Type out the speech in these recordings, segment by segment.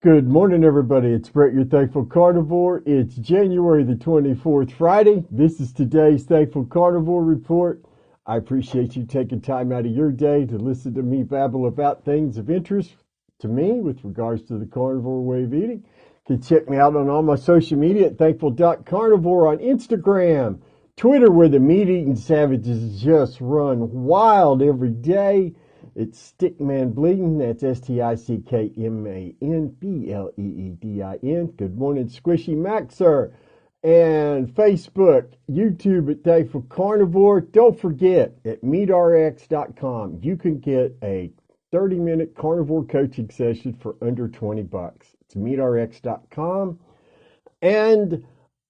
Good morning, everybody. It's Brett, your Thankful Carnivore. It's January the 24th, Friday. This is today's Thankful Carnivore Report. I appreciate you taking time out of your day to listen to me babble about things of interest to me with regards to the carnivore way of eating. You can check me out on all my social media at thankful.carnivore on Instagram, Twitter, where the meat-eating savages just run wild every day. It's Stickman Bleeding. That's STICKMANBLEEDIN. Good morning, Squishy Maxer. And Facebook, YouTube at Thankful Carnivore. Don't forget, at meatrx.com, you can get a 30-minute carnivore coaching session for under $20. It's meatrx.com. And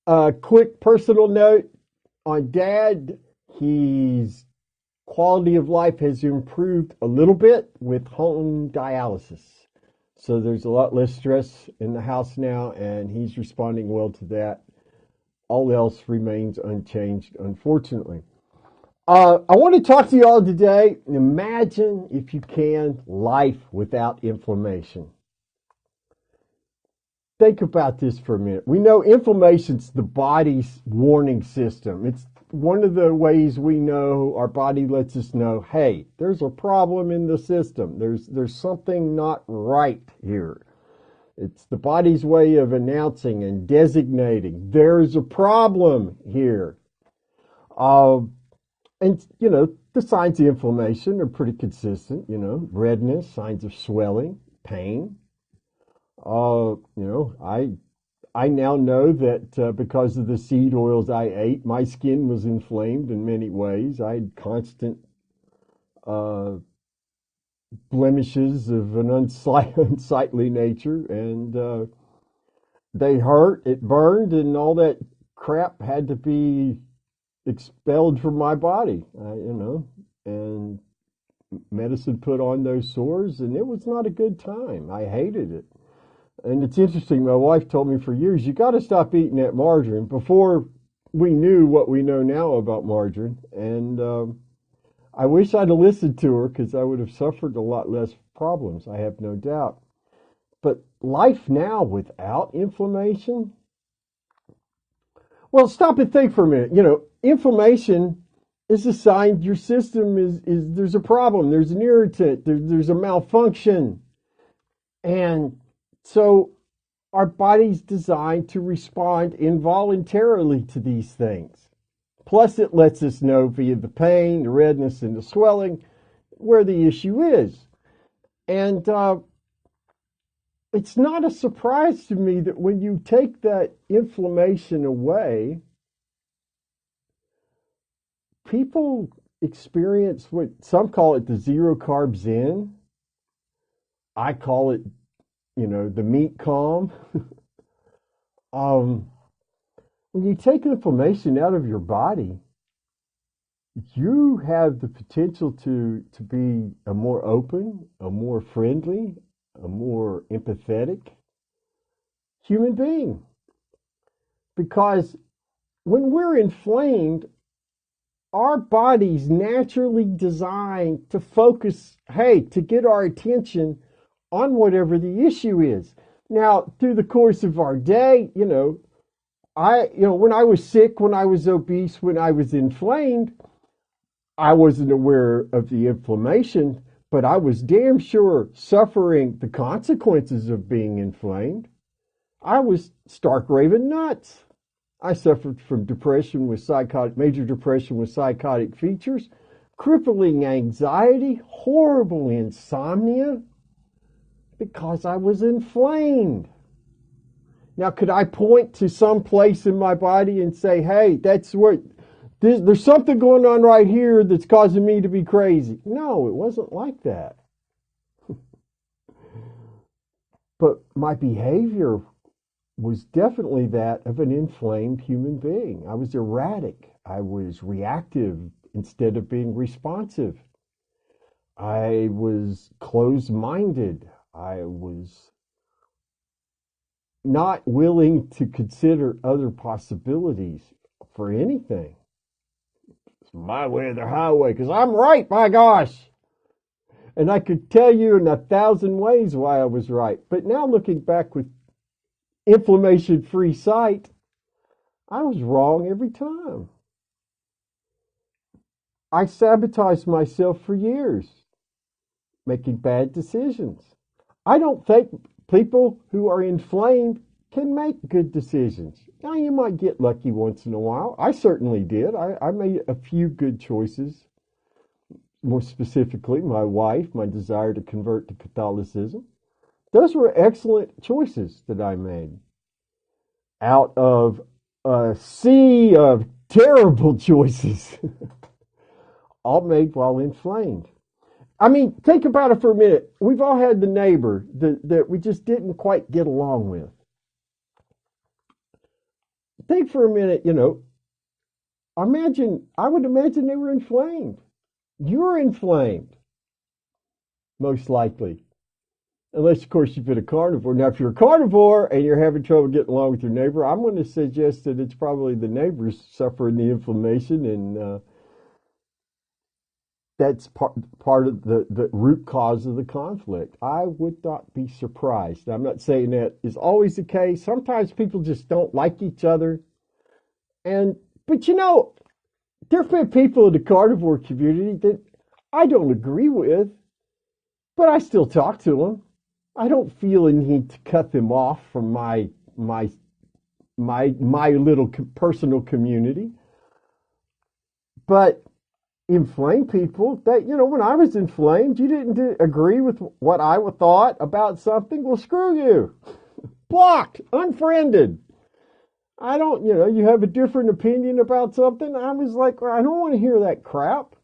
a quick personal note on Dad. His quality of life has improved a little bit with home dialysis. So there's a lot less stress in the house now, and he's responding well to that. All else remains unchanged, unfortunately. I want to talk to you all today. Imagine, if you can, life without inflammation. Think about this for a minute. We know inflammation's the body's warning system. It's one of the ways we know our body lets us know, hey, there's a problem in the system. There's something not right here. It's the body's way of announcing and designating there's a problem here. And, the signs of inflammation are pretty consistent, redness, signs of swelling, pain. I now know that because of the seed oils I ate, my skin was inflamed in many ways. I had constant blemishes of an unsightly nature, and they hurt, it burned, and all that crap had to be expelled from my body, and medicine put on those sores, and it was not a good time. I hated it. And it's interesting, my wife told me for years, you got to stop eating that margarine, before we knew what we know now about margarine. And I wish I'd have listened to her, because I would have suffered a lot less problems, I have no doubt. But life now without inflammation? Well, stop and think for a minute. Inflammation is a sign your system is there's a problem, there's an irritant, there's a malfunction. And so our body's designed to respond involuntarily to these things. Plus, it lets us know via the pain, the redness, and the swelling where the issue is. And it's not a surprise to me that when you take that inflammation away, people experience what some call it the zero carb zen. I call it the meat calm. When you take inflammation out of your body, you have the potential to be a more open, a more friendly, a more empathetic human being. Because when we're inflamed, our body's naturally designed to focus, to get our attention on whatever the issue is. Now, through the course of our day, when I was sick, when I was obese, when I was inflamed, I wasn't aware of the inflammation, but I was damn sure suffering the consequences of being inflamed. I was stark raving nuts. I suffered from major depression with psychotic features, crippling anxiety, horrible insomnia, because I was inflamed. Now, could I point to some place in my body and say, hey, there's something going on right here that's causing me to be crazy? No, it wasn't like that. But my behavior was definitely that of an inflamed human being. I was erratic. I was reactive instead of being responsive. I was closed-minded. I was not willing to consider other possibilities for anything. It's my way or the highway, because I'm right, my gosh. And I could tell you in 1,000 ways why I was right. But now looking back with inflammation-free sight, I was wrong every time. I sabotaged myself for years, making bad decisions. I don't think people who are inflamed can make good decisions. Now, you might get lucky once in a while. I certainly did. I made a few good choices. More specifically, my wife, my desire to convert to Catholicism. Those were excellent choices that I made out of a sea of terrible choices, all made while inflamed. I mean, think about it for a minute. We've all had the neighbor that we just didn't quite get along with. Think for a minute, I would imagine they were inflamed. You're inflamed, most likely. Unless, of course, you've been a carnivore. Now, if you're a carnivore and you're having trouble getting along with your neighbor, I'm going to suggest that it's probably the neighbors suffering the inflammation, and that's part of the root cause of the conflict. I would not be surprised. I'm not saying that is always the case. Sometimes people just don't like each other. But there have been people in the carnivore community that I don't agree with, but I still talk to them. I don't feel a need to cut them off from my little personal community. But inflamed people, that when I was inflamed, you didn't agree with what I thought about something. Well, screw you. Blocked, unfriended. I don't, you have a different opinion about something. I was like, well, I don't want to hear that crap.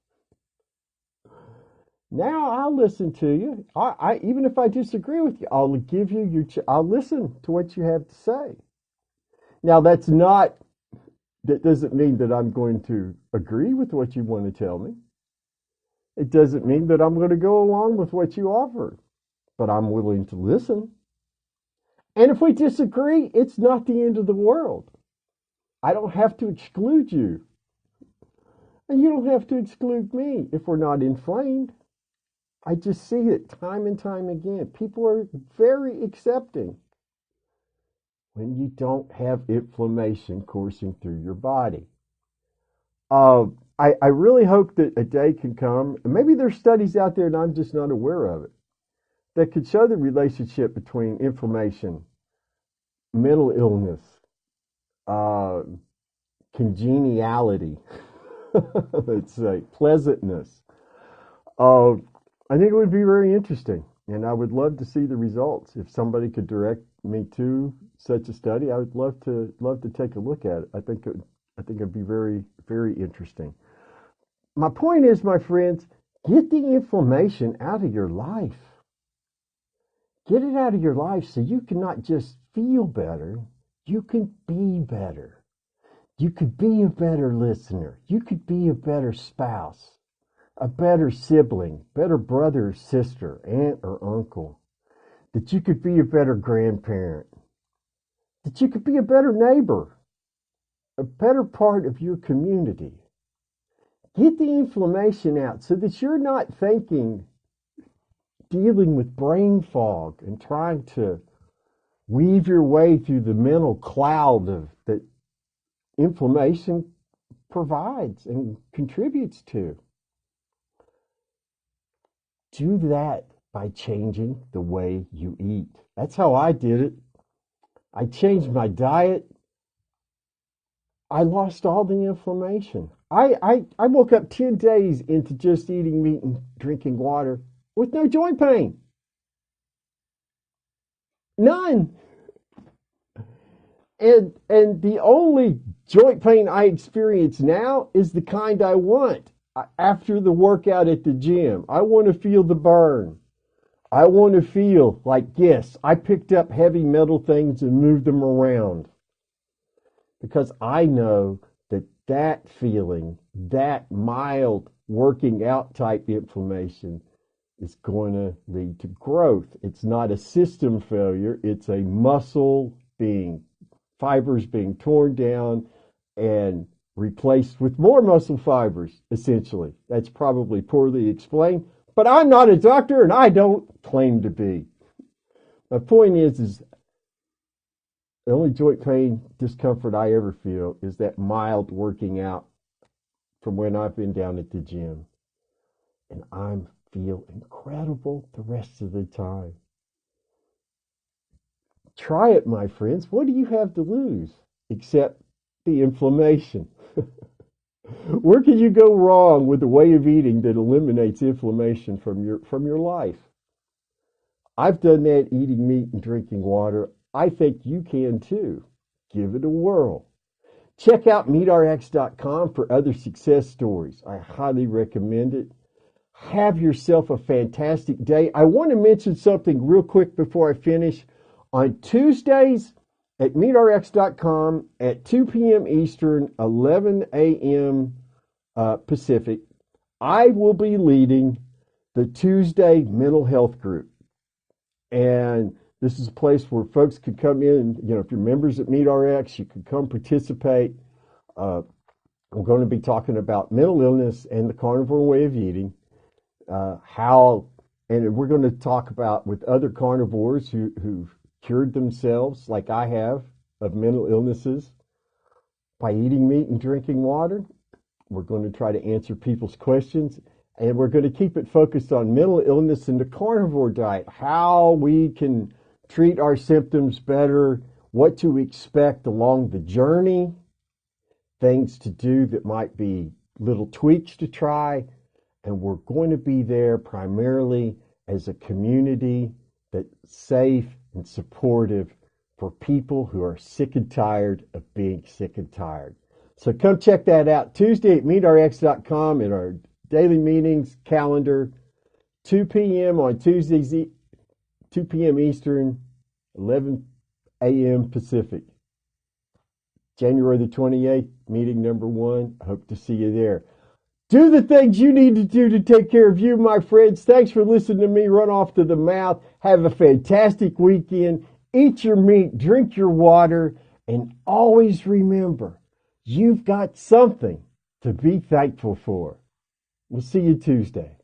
Now I'll listen to you. I even if I disagree with you, I'll give you I'll listen to what you have to say. Now that doesn't mean that I'm going to agree with what you want to tell me. It doesn't mean that I'm going to go along with what you offer, but I'm willing to listen. And if we disagree, it's not the end of the world. I don't have to exclude you. And you don't have to exclude me if we're not inflamed. I just see it time and time again. People are very accepting when you don't have inflammation coursing through your body. I really hope that a day can come, and maybe there's studies out there and I'm just not aware of it, that could show the relationship between inflammation, mental illness, congeniality, let's say, pleasantness. I think it would be very interesting, and I would love to see the results. If somebody could direct me to such a study, I would love to take a look at it. I think it'd be very, very interesting. My point is, my friends, get the inflammation out of your life. Get it out of your life so you can not just feel better, you can be better. You could be a better listener. You could be a better spouse, a better sibling, better brother or sister, aunt or uncle. That you could be a better grandparent. That you could be a better neighbor, a better part of your community. Get the inflammation out so that you're not dealing with brain fog and trying to weave your way through the mental cloud that inflammation provides and contributes to. Do that by changing the way you eat. That's how I did it. I changed my diet. I lost all the inflammation. I woke up 10 days into just eating meat and drinking water with no joint pain. None. And the only joint pain I experience now is the kind I want after the workout at the gym. I want to feel the burn. I want to feel like, yes, I picked up heavy metal things and moved them around. Because I know that feeling, that mild working out type inflammation is going to lead to growth. It's not a system failure. It's a fibers being torn down and replaced with more muscle fibers, essentially. That's probably poorly explained, But I'm not a doctor and I don't claim to be. My point is the only joint pain discomfort I ever feel is that mild working out from when I've been down at the gym. And I feel incredible the rest of the time. Try it, my friends. What do you have to lose except the inflammation? Where can you go wrong with a way of eating that eliminates inflammation from your life? I've done that eating meat and drinking water. I think you can too. Give it a whirl. Check out meatrx.com for other success stories. I highly recommend it. Have yourself a fantastic day. I want to mention something real quick before I finish. On Tuesdays at meatrx.com at 2 p.m. Eastern, 11 a.m. Pacific, I will be leading the Tuesday mental health group. And this is a place where folks could come in. You know, if you're members at MeatRx, you can come participate. We're going to be talking about mental illness and the carnivore way of eating. And we're going to talk about with other carnivores who've cured themselves, like I have, of mental illnesses by eating meat and drinking water. We're going to try to answer people's questions, and we're going to keep it focused on mental illness and the carnivore diet, how we can treat our symptoms better, what to expect along the journey, things to do that might be little tweaks to try. And we're going to be there primarily as a community that's safe and supportive for people who are sick and tired of being sick and tired. So come check that out. Tuesday at meatrx.com in our daily meetings calendar, 2 p.m. on Tuesdays, 2 p.m. Eastern, 11 a.m. Pacific. January the 28th, meeting number 1. I hope to see you there. Do the things you need to do to take care of you, my friends. Thanks for listening to me run off to the mouth. Have a fantastic weekend. Eat your meat, drink your water, and always remember, you've got something to be thankful for. We'll see you Tuesday.